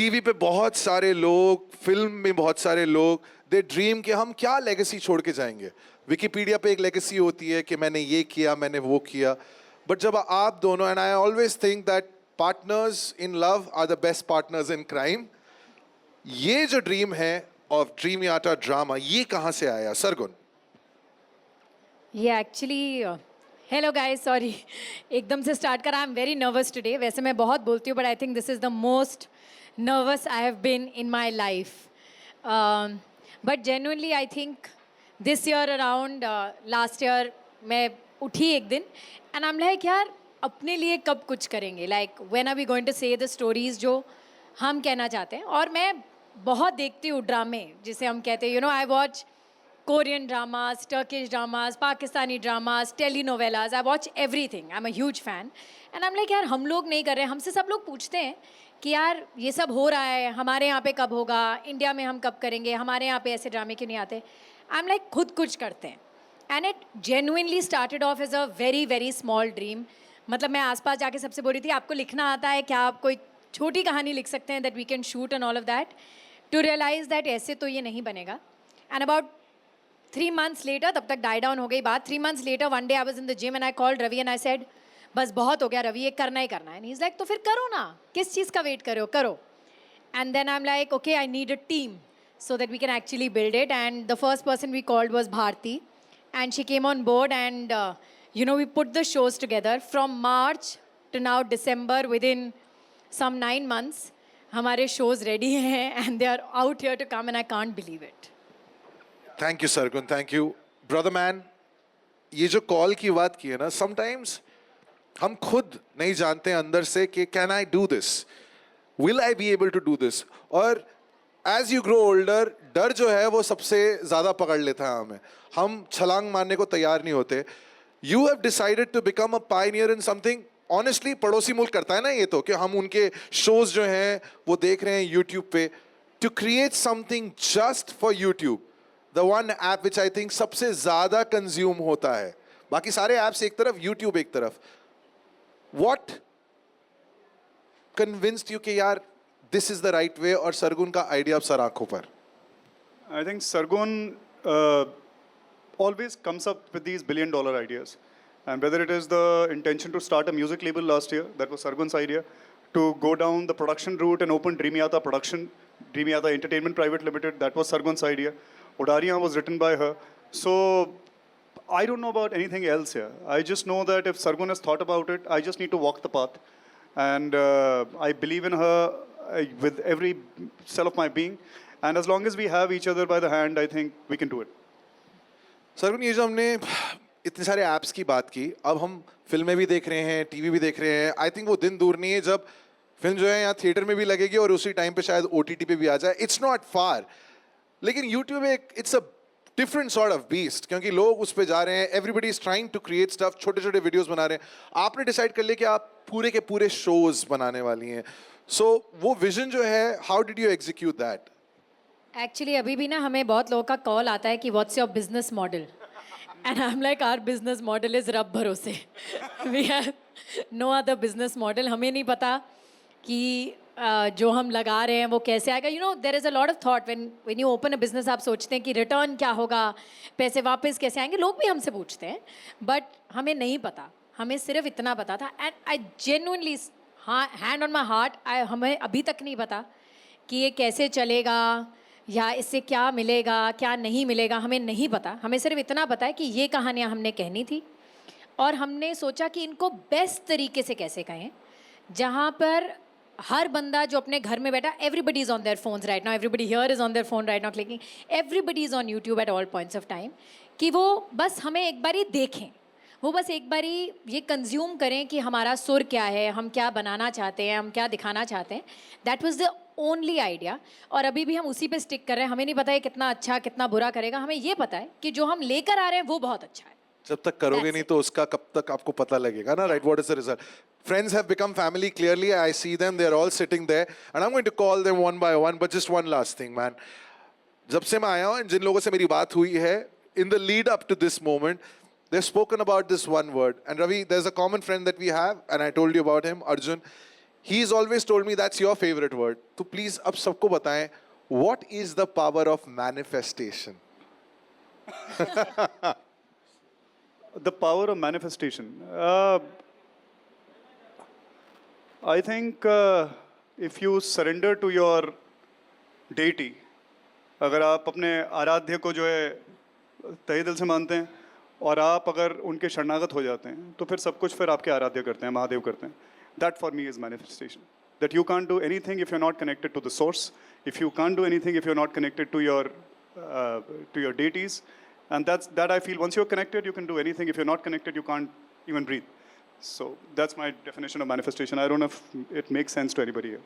TV पे बहुत सारे लोग, फिल्म में बहुत सारे लोग, दे ड्रीम कि हम क्या लेगेसी छोड़ के जाएंगे. विकिपीडिया पे एक लेगेसी होती है कि मैंने ये किया, मैंने वो किया. बट जब आप दोनों, and I always think that partners in love are the best partners in crime. ये जो ड्रीम है ऑफ ड्रीम यात्रा ड्रामा, ये कहाँ से आया सरगुन? ये एक्चुअली हेलो गाइस, सॉरी एकदम से स्टार्ट करा. I am very nervous today. वैसे मैं बहुत बोलती हूँ but I think this is the most nervous I have been in my life. But genuinely I think this year around last year मैं उठी एक दिन एंड आई एम लाइक यार अपने लिए कब कुछ करेंगे. Like when are we going to say the stories जो हम कहना चाहते हैं. और मैं बहुत देखती हूँ ड्रामे जिसे हम कहते हैं, you know, I watch Korean dramas, Turkish dramas, Pakistani dramas, telenovelas. I watch everything. I'm a huge fan. And I'm like यार हम लोग नहीं कर रहे हैं. हमसे सब लोग पूछते हैं कि यार ये सब हो रहा है, हमारे यहाँ पे कब होगा, इंडिया में हम कब करेंगे, हमारे यहाँ पे ऐसे ड्रामे क्यों नहीं आते. I'm like खुद कुछ करते हैं. And it genuinely started off as a very very small dream. मतलब मैं आसपास जाके सबसे बोल रही थी आपको लिखना आता है क्या, आप कोई छोटी कहानी लिख सकते हैं that we can shoot and all of that. To realize that ऐसे तो ये नहीं बनेगा. And about 3 months later, तब तक डाई डाउन हो गई बात. 3 months later, one day I was in the gym and I called Ravi and I said, बस बहुत हो गया रवि, ये करना ही करना है. And he's like, तो फिर करो ना, किस चीज़ का वेट करो, करो. And then I'm like, okay, I need a team so that we can actually build it. And the first person we called was Bharti, and she came on board. And you know, we put the shows together from March to now December. Within some 9 months, हमारे shows ready हैं and they are out here to come, and I can't believe it. Thank you Sargun, thank you brother man. ये जो call की बात की है ना, sometimes हम खुद नहीं जानते अंदर से कि can I do this, will I be able to do this. और एज यू ग्रो ओल्डर, डर जो है वो सबसे ज़्यादा पकड़ लेता है हमें. हम छलांग मारने को तैयार नहीं होते. You have decided to become a pioneer in something. Honestly पड़ोसी मुल्क करता है ना ये, तो कि हम उनके शोज जो हैं वो देख रहे हैं यूट्यूब पे. To create something just for YouTube, the one app which I think सबसे ज़्यादा कंज्यूम होता है, बाकी सारे apps एक तरफ, YouTube एक तरफ. What convinced you कि यार this is the right way, और सरगुन का आइडिया अब सर आंखों पर? I think Sargun always comes up with these billion-dollar ideas. And whether it is the intention to start a music label last year, that was Sargun's idea, to go down the production route and open Dreamyata Dreamyata Entertainment Private Limited, that was Sargun's idea. Udariya was written by her. So I don't know about anything else here. I just know that if Sargun has thought about it, I just need to walk the path. And I believe in her with every cell of my being. And as long as we have each other by the hand, I think we can do it. Sargun, ये जो हमने इतने सारे apps की बात की, अब हम फिल्में भी देख रहे हैं, टीवी भी देख रहे हैं. आई थिंक वो दिन दूर नहीं है जब फिल्म जो है यहाँ थिएटर में भी लगेगी और उसी टाइम पे शायद OTT पे भी आ जाए. It's not far. लेकिन यूट्यूब एक, it's a different sort of beast, क्योंकि लोग उस पर जा रहे हैं. Everybody is trying to create stuff, छोटे छोटे वीडियोस बना रहे हैं. आपने डिसाइड कर लिया कि आप पूरे के पूरे शोज बनाने वाली हैं. सो वो विजन जो है, how did you execute that? Actually अभी भी ना हमें बहुत लोगों का कॉल आता है कि what's your business model. And I am like our business model is रब भरोसे. We have no other business model. हमें नहीं पता कि जो हम लगा रहे हैं वो कैसे आएगा. You know, there is a lot of thought when you open a business. आप सोचते हैं कि रिटर्न क्या होगा, पैसे वापस कैसे आएंगे. लोग भी हमसे पूछते हैं बट हमें नहीं पता. हमें सिर्फ इतना पता था. एंड आई जेन्युइनली, हाँ, हैंड ऑन माई हार्ट, हमें अभी तक नहीं पता कि ये कैसे चलेगा या इससे क्या मिलेगा क्या नहीं मिलेगा. हमें नहीं पता. हमें सिर्फ इतना पता है कि ये कहानियाँ हमने कहनी थी और हमने सोचा कि इनको बेस्ट तरीके से कैसे कहें, जहाँ पर हर बंदा जो अपने घर में बैठा, everybody is on their phones right now, everybody here is on their phone right now clicking, everybody is on YouTube at all points of time, कि वो बस हमें एक बारी देखें, वो बस एक बारी ये कंज्यूम करें कि हमारा सुर क्या है, हम क्या बनाना चाहते हैं, हम क्या दिखाना चाहते हैं. That was the only idea. और अभी भी हम उसी पे स्टिक कर रहे हैं. हमें नहीं पता है कितना अच्छा कितना बुरा करेगा. हमें ये पता है कि जो हम लेकर आ रहे हैं वो बहुत अच्छा है. जब तक करोगे नहीं तो उसका कब तक आपको पता लगेगा ना, right? What is the result? Friends have become family, clearly. I see them, they're all sitting there. And I'm going to call them one by one. But just one last thing, man. जब से मैं आया हूँ, जिन लोगों से मेरी बात हुई है, in the lead up to this moment, they've spoken about this one word. And Ravi, there's a common friend that we have, and I told you about him, Arjun. He's always told me that's your favorite word. तो please अब सबको बताएं, what is the power of manifestation? The power of manifestation. I think if you surrender to your deity, अगर आप अपने आराध्य को जो है तहे दिल से मानते हैं और आप अगर उनके शरणागत हो जाते हैं तो फिर सब कुछ फिर आपके आराध्य करते हैं, महादेव करते हैं. That for me is manifestation. That you can't do anything if you're not connected to the source. If you can't do anything if you're not connected to your deities. And that I feel once you're connected, you can do anything. If you're not connected, you can't even breathe. So that's my definition of manifestation. I don't know if it makes sense to anybody here.